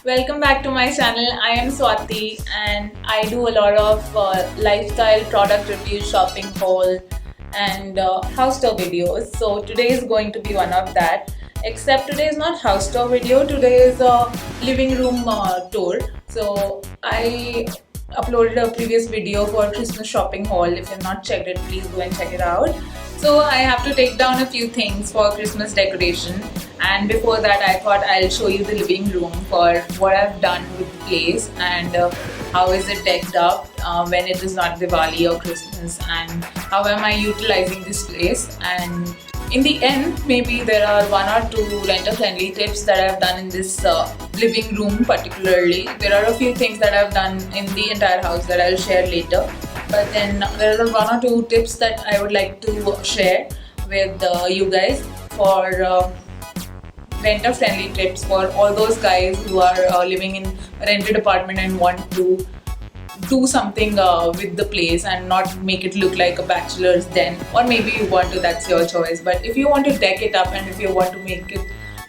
Welcome back to my channel. I am Swati and I do a lot of lifestyle product review, shopping haul and house tour videos. So today is going to be one of that. Except today is not house tour video, today is a living room tour. So I uploaded a previous video for Christmas shopping haul. If you've not checked it, please go and check it out. So I have to take down a few things for Christmas decoration, and before that I thought I'll show you the living room for what I've done with the place and how is it decked up when it is not Diwali or Christmas, and how am I utilizing this place. And in the end, maybe there are one or two renter-friendly tips that I've done in this living room particularly. There are a few things that I've done in the entire house that I'll share later. But then there are one or two tips that I would like to share with you guys for renter-friendly tips for all those guys who are living in a rented apartment and want to do something with the place and not make it look like a bachelor's den, or maybe you want to, that's your choice. But if you want to deck it up and if you want to make it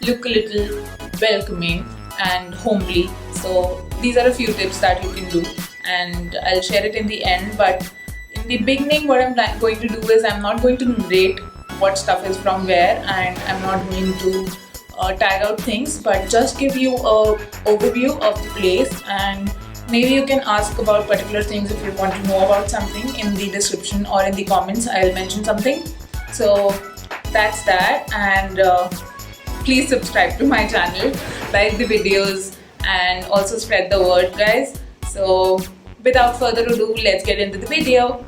look a little welcoming and homely, so these are a few tips that you can do and I'll share it in the end. But in the beginning, what I'm going to do is I'm not going to narrate what stuff is from where, and I'm not going to tag out things, but just give you a overview of the place, and maybe you can ask about particular things if you want to know about something in the description or in the comments. I'll mention something. So that's that, and please subscribe to my channel, like the videos, and also spread the word, guys. So without further ado, let's get into the video.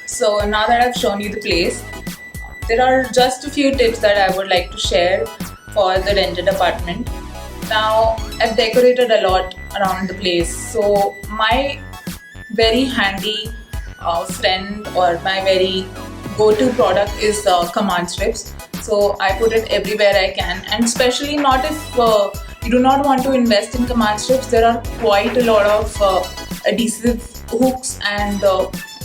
So now that I've shown you the place, there are just a few tips that I would like to share for the rented apartment. Now, I've decorated a lot around the place, so my very handy friend or my very go-to product is command strips. So I put it everywhere I can, and especially not if you do not want to invest in command strips. There are quite a lot of adhesive hooks and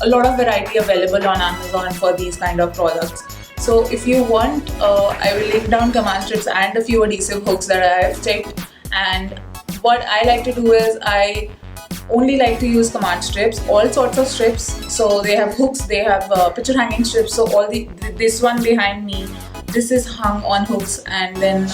a lot of variety available on Amazon for these kind of products. So if you want, I will link down command strips and a few adhesive hooks that I have checked. And what I like to do is I only like to use command strips, all sorts of strips. So they have hooks, they have picture hanging strips. So all this one behind me, this is hung on hooks, and then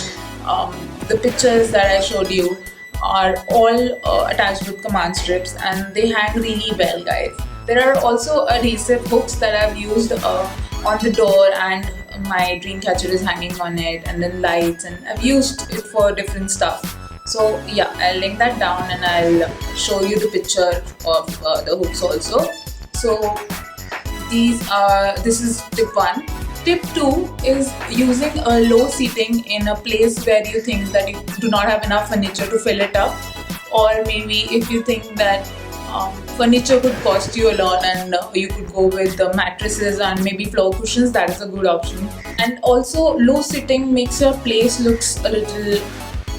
the pictures that I showed you are all attached with command strips, and they hang really well, guys. There are also adhesive hooks that I've used on the door, and my dream catcher is hanging on it, and then lights, and I've used it for different stuff. So yeah, I'll link that down and I'll show you the picture of the hooks also. So this is tip 1. Tip 2 is using a low seating in a place where you think that you do not have enough furniture to fill it up, or maybe if you think that furniture could cost you a lot and you could go with the mattresses and maybe floor cushions, that is a good option. And also, low sitting makes your place looks a little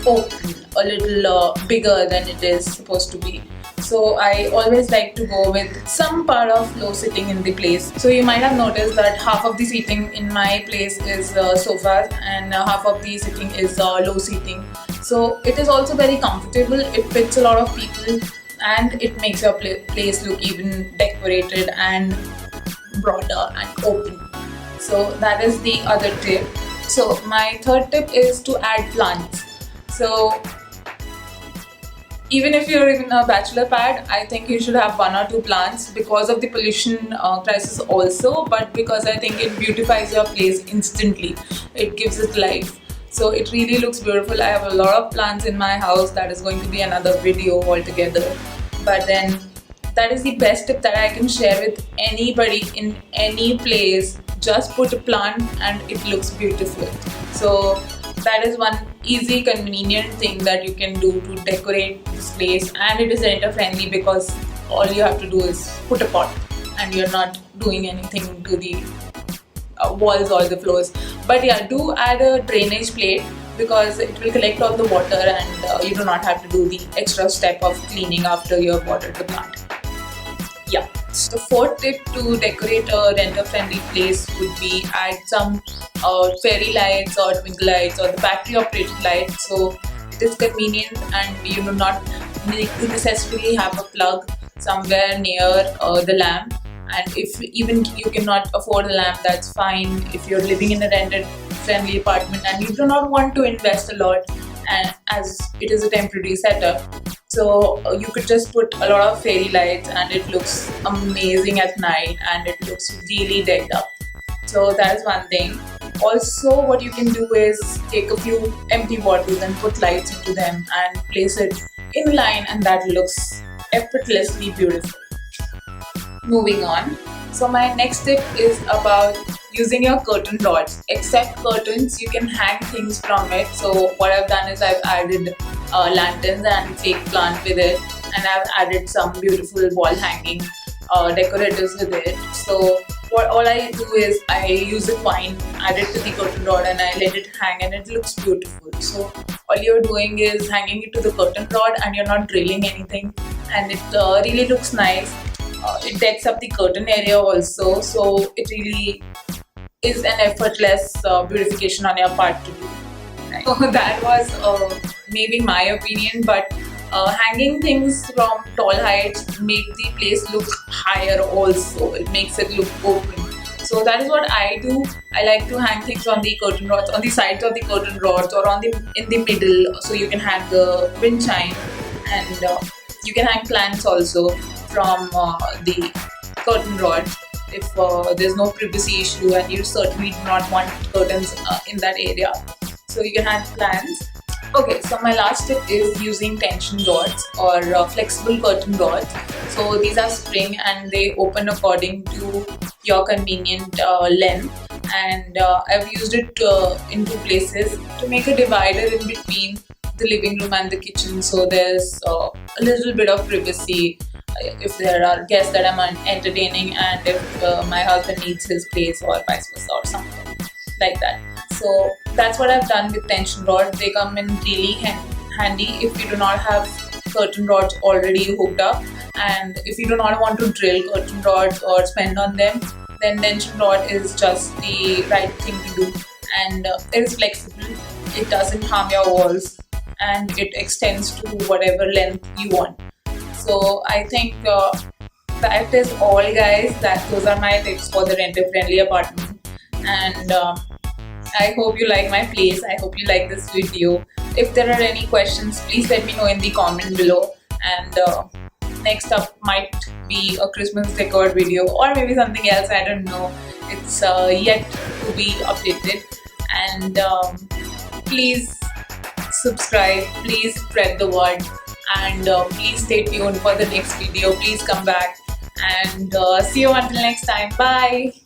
open, a little bigger than it is supposed to be. So I always like to go with some part of low seating in the place. So you might have noticed that half of the seating in my place is sofas, and half of the seating is low seating. So it is also very comfortable, it fits a lot of people, and it makes your place look even decorated and broader and open. So that is the other tip. So my third tip is to add plants. So even if you're in a bachelor pad, I think you should have one or two plants because of the pollution crisis also, but because I think it beautifies your place instantly. It gives it life. So it really looks beautiful. I have a lot of plants in my house. That is going to be another video altogether. But then that is the best tip that I can share with anybody in any place. Just put a plant and it looks beautiful. So that is one easy, convenient thing that you can do to decorate this place, and it is renter friendly because all you have to do is put a pot and you're not doing anything to the walls or the floors. But yeah, do add a drainage plate because it will collect all the water, and you do not have to do the extra step of cleaning after you have watered the plant. Yeah. So the fourth tip to decorate a renter-friendly place would be add some fairy lights or twinkle lights or the battery-operated lights. So it is convenient, and you do not need to necessarily have a plug somewhere near the lamp. And if even you cannot afford a lamp, that's fine. If you're living in a rented-friendly apartment and you do not want to invest a lot, and as it is a temporary setup, so you could just put a lot of fairy lights and it looks amazing at night and it looks really decked up. So that is one thing. Also, what you can do is take a few empty bottles and put lights into them and place it in line, and that looks effortlessly beautiful. Moving on. So my next tip is about using your curtain rods. Except curtains, you can hang things from it. So what I've done is I've added lanterns and fake plant with it, and I've added some beautiful wall hanging decorators with it. So all I do is I use a coin, add it to the curtain rod, and I let it hang, and it looks beautiful. So all you're doing is hanging it to the curtain rod, and you're not drilling anything, and it really looks nice. It decks up the curtain area also, so it really is an effortless beautification on your part to do. Right? So that was maybe my opinion, but hanging things from tall heights make the place look higher also. It makes it look open. So that is what I do. I like to hang things on the curtain rods, on the sides of the curtain rods, or in the middle, so you can hang the wind chime, and you can hang plants also from the curtain rod if there's no privacy issue and you certainly do not want curtains in that area. So you can hang plants. Okay, so my last tip is using tension rods or flexible curtain rods. So these are spring and they open according to your convenient length, and I've used it in two places to make a divider in between the living room and the kitchen, so there's a little bit of privacy if there are guests that I'm entertaining, and if my husband needs his place or vice versa or something like that. So that's what I've done with tension rods. They come in really handy if you do not have curtain rods already hooked up, and if you do not want to drill curtain rods or spend on them, then tension rod is just the right thing to do. And it is flexible, it doesn't harm your walls, and it extends to whatever length you want. So I think that is all, guys. Those are my tips for the renter-friendly apartment, and I hope you like my place. I hope you like this video. If there are any questions, please let me know in the comment below. And next up might be a Christmas decor video or maybe something else. I don't know. It's yet to be updated. And please subscribe. Please spread the word. And please stay tuned for the next video. Please come back. And see you until next time. Bye.